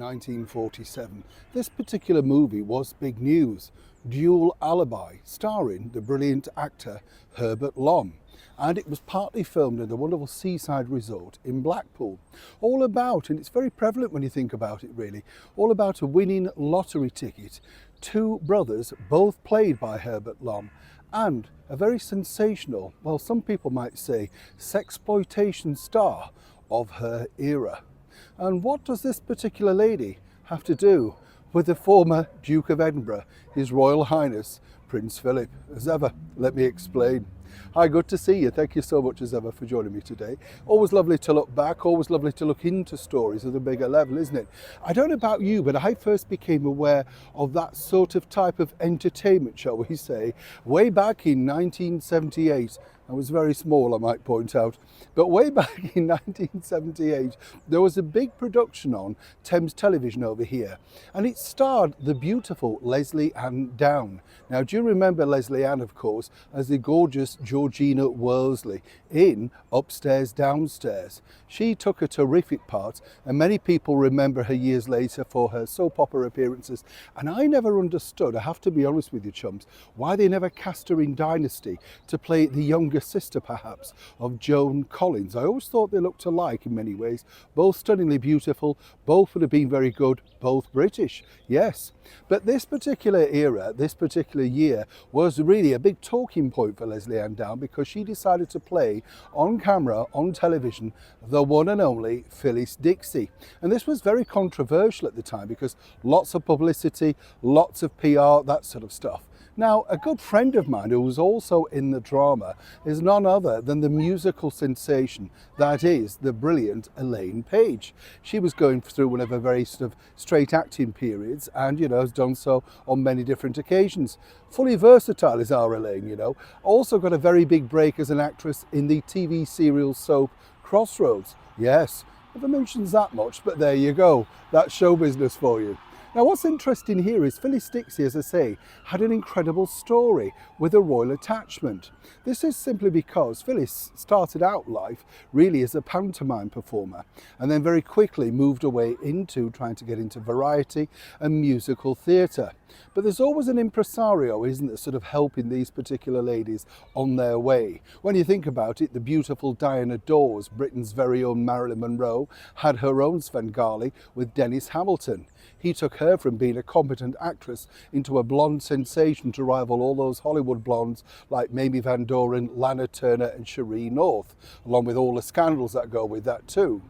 1947. This particular movie was big news. Dual Alibi, starring the brilliant actor Herbert Lom. And it was partly filmed in the wonderful seaside resort in Blackpool. All about, and it's very prevalent when you think about it really, all about a winning lottery ticket, two brothers, both played by Herbert Lom, and a very sensational, well, some people might say, sexploitation star of her era. And what does this particular lady have to do with the former Duke of Edinburgh, His Royal Highness Prince Philip? As ever, let me explain. Hi, good to see you. Thank you so much as ever for joining me today. Always lovely to look back, always lovely to look into stories at a bigger level, isn't it? I don't know about you, but I first became aware of that sort of type of entertainment, shall we say, way back in 1978. I was very small, I might point out, but way back in 1978 there was a big production on Thames Television over here, and it starred the beautiful Leslie Ann Down. Now, do you remember Leslie Ann, of course, as the gorgeous Georgina Worsley in Upstairs Downstairs? She took a terrific part, and many people remember her years later for her soap opera appearances, and I never understood, I have to be honest with you chums, why they never cast her in Dynasty to play the younger sister perhaps of Joan Collins. I always thought they looked alike in many ways, both stunningly beautiful, both would have been very good, both British, yes. But this particular era, this particular year was really a big talking point for Leslie Ann Down, because she decided to play on camera, on television, the one and only Phyllis Dixey. And this was very controversial at the time because lots of publicity, lots of PR, that sort of stuff. Now, a good friend of mine who was also in the drama is none other than the musical sensation that is the brilliant Elaine Paige. She was going through one of her very sort of straight acting periods, and, you know, has done so on many different occasions. Fully versatile is our Elaine, you know. Also got a very big break as an actress in the TV serial soap Crossroads. Yes, never mentions that much, but there you go. That's show business for you. Now, what's interesting here is Phyllis Dixey, as I say, had an incredible story with a royal attachment. This is simply because Phyllis started out life really as a pantomime performer, and then very quickly moved away into trying to get into variety and musical theatre. But there's always an impresario, isn't there, sort of helping these particular ladies on their way. When you think about it, the beautiful Diana Dawes, Britain's very own Marilyn Monroe, had her own Svengali with Dennis Hamilton. He took her from being a competent actress into a blonde sensation to rival all those Hollywood blondes like Mamie Van Doren, Lana Turner and Cherie North, along with all the scandals that go with that too.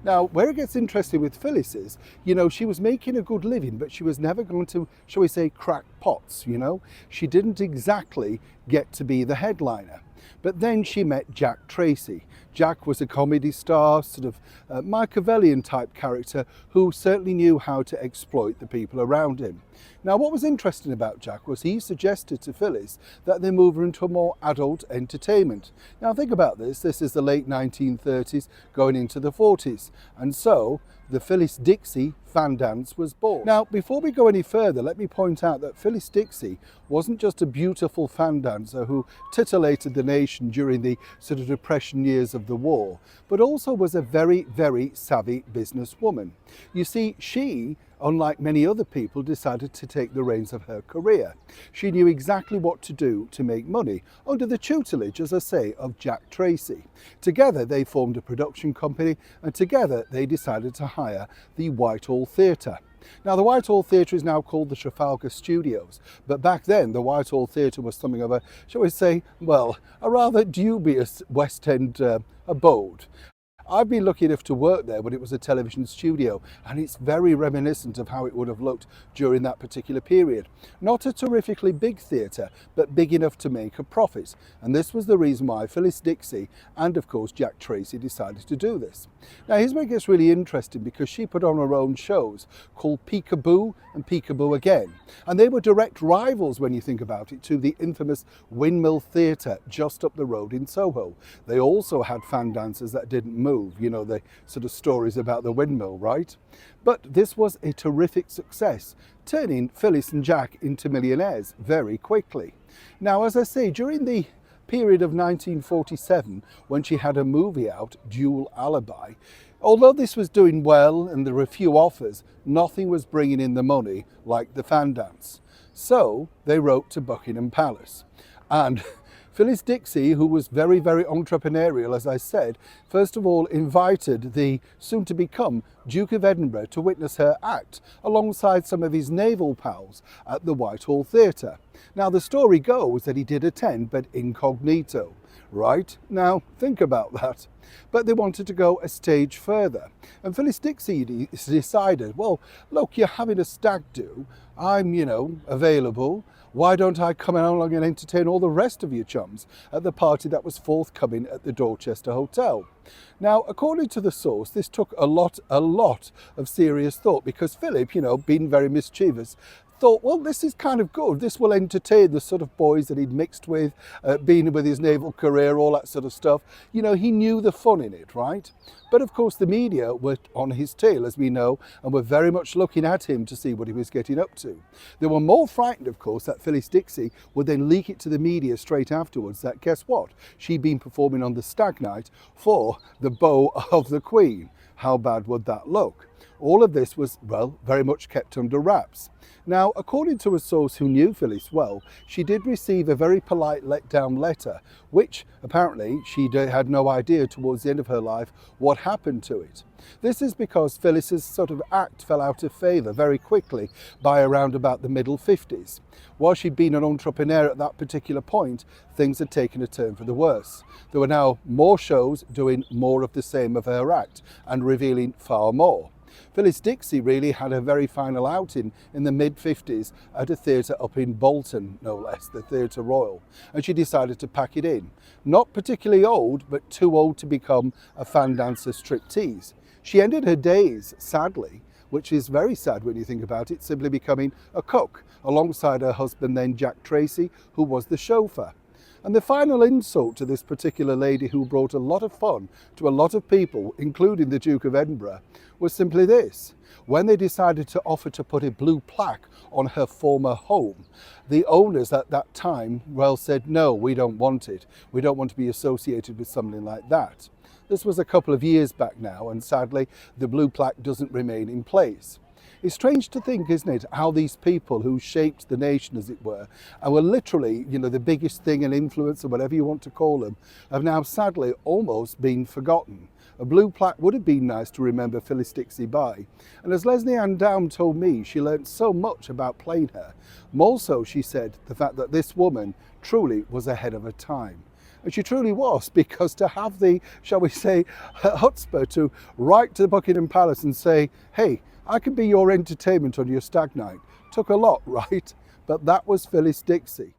Now, where it gets interesting with Phyllis is, you know, she was making a good living, but she was never going to, shall we say, crack pots, you know. She didn't exactly get to be the headliner. But then she met Jack Tracy. Jack was a comedy star, sort of Machiavellian type character who certainly knew how to exploit the people around him. Now, what was interesting about Jack was he suggested to Phyllis that they move her into a more adult entertainment. Now, think about this. This is the late 1930s going into the 40s. And so the Phyllis Dixey fan dance was born. Now, before we go any further, let me point out that Phyllis Dixey wasn't just a beautiful fan dancer who titillated the nation during the sort of depression years of the war, but also was a very, very savvy businesswoman. You see, she, unlike many other people, decided to take the reins of her career. She knew exactly what to do to make money, under the tutelage, as I say, of Jack Tracy. Together they formed a production company, and together they decided to hire the Whitehall Theatre. Now, the Whitehall Theatre is now called the Trafalgar Studios, but back then the Whitehall Theatre was something of a, shall we say, well, a rather dubious West End abode. I've been lucky enough to work there when it was a television studio, and it's very reminiscent of how it would have looked during that particular period. Not a terrifically big theatre, but big enough to make a profit. And this was the reason why Phyllis Dixey and, of course, Jack Tracy decided to do this. Now, here's where it gets really interesting, because she put on her own shows called Peekaboo and Peekaboo Again. And they were direct rivals, when you think about it, to the infamous Windmill Theatre just up the road in Soho. They also had fan dancers that didn't move. You know, the sort of stories about the windmill, right? But this was a terrific success, turning Phyllis and Jack into millionaires very quickly. Now, as I say, during the period of 1947 when she had a movie out, Dual Alibi. Although this was doing well and there were a few offers, nothing was bringing in the money like the fan dance. So they wrote to Buckingham Palace. And Phyllis Dixey, who was very, very entrepreneurial, as I said, first of all invited the soon-to-become Duke of Edinburgh to witness her act alongside some of his naval pals at the Whitehall Theatre. Now, the story goes that he did attend, but incognito. Right? Now, think about that. But they wanted to go a stage further. And Phyllis Dixey decided, well, look, you're having a stag do. I'm, available. Why don't I come along and entertain all the rest of your chums at the party that was forthcoming at the Dorchester Hotel? Now, according to the source, this took a lot of serious thought because Philip, being very mischievous, thought, well, this is kind of good. This will entertain the sort of boys that he'd mixed with, being with his naval career, all that sort of stuff. He knew the fun in it, right? But of course, the media were on his tail, as we know, and were very much looking at him to see what he was getting up to. They were more frightened, of course, that Phyllis Dixey would then leak it to the media straight afterwards that, guess what? She'd been performing on the stag night for the beau of the Queen. How bad would that look? All of this was, well, very much kept under wraps. Now, according to a source who knew Phyllis well, she did receive a very polite let-down letter, which apparently she had no idea towards the end of her life what happened to it. This is because Phyllis's sort of act fell out of favour very quickly by around about the middle 50s. While she'd been an entrepreneur at that particular point, things had taken a turn for the worse. There were now more shows doing more of the same of her act and revealing far more. Phyllis Dixey really had a very final outing in the mid-50s at a theatre up in Bolton, no less, the Theatre Royal, and she decided to pack it in. Not particularly old, but too old to become a fan dancer striptease. She ended her days, sadly, which is very sad when you think about it, simply becoming a cook, alongside her husband then Jack Tracy, who was the chauffeur. And the final insult to this particular lady who brought a lot of fun to a lot of people, including the Duke of Edinburgh, was simply this. When they decided to offer to put a blue plaque on her former home, the owners at that time, well, said, no, we don't want it. We don't want to be associated with something like that. This was a couple of years back now, and sadly, the blue plaque doesn't remain in place. It's strange to think, isn't it, how these people who shaped the nation, as it were, and were literally, the biggest thing in influence, or whatever you want to call them, have now sadly almost been forgotten. A blue plaque would have been nice to remember Phyllis Dixey by. And as Leslie Ann Down told me, she learnt so much about playing her. More so, she said, the fact that this woman truly was ahead of her time. And she truly was, because to have the, shall we say, chutzpah to write to the Buckingham Palace and say, hey, I can be your entertainment on your stag night, took a lot, right? But that was Phyllis Dixey.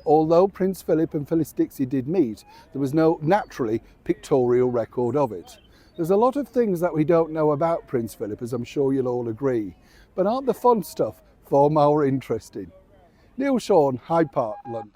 Although Prince Philip and Phyllis Dixey did meet, there was no, naturally, pictorial record of it. There's a lot of things that we don't know about Prince Philip, as I'm sure you'll all agree. But aren't the fun stuff far more interesting? Neil Sean, Hyde Park, London.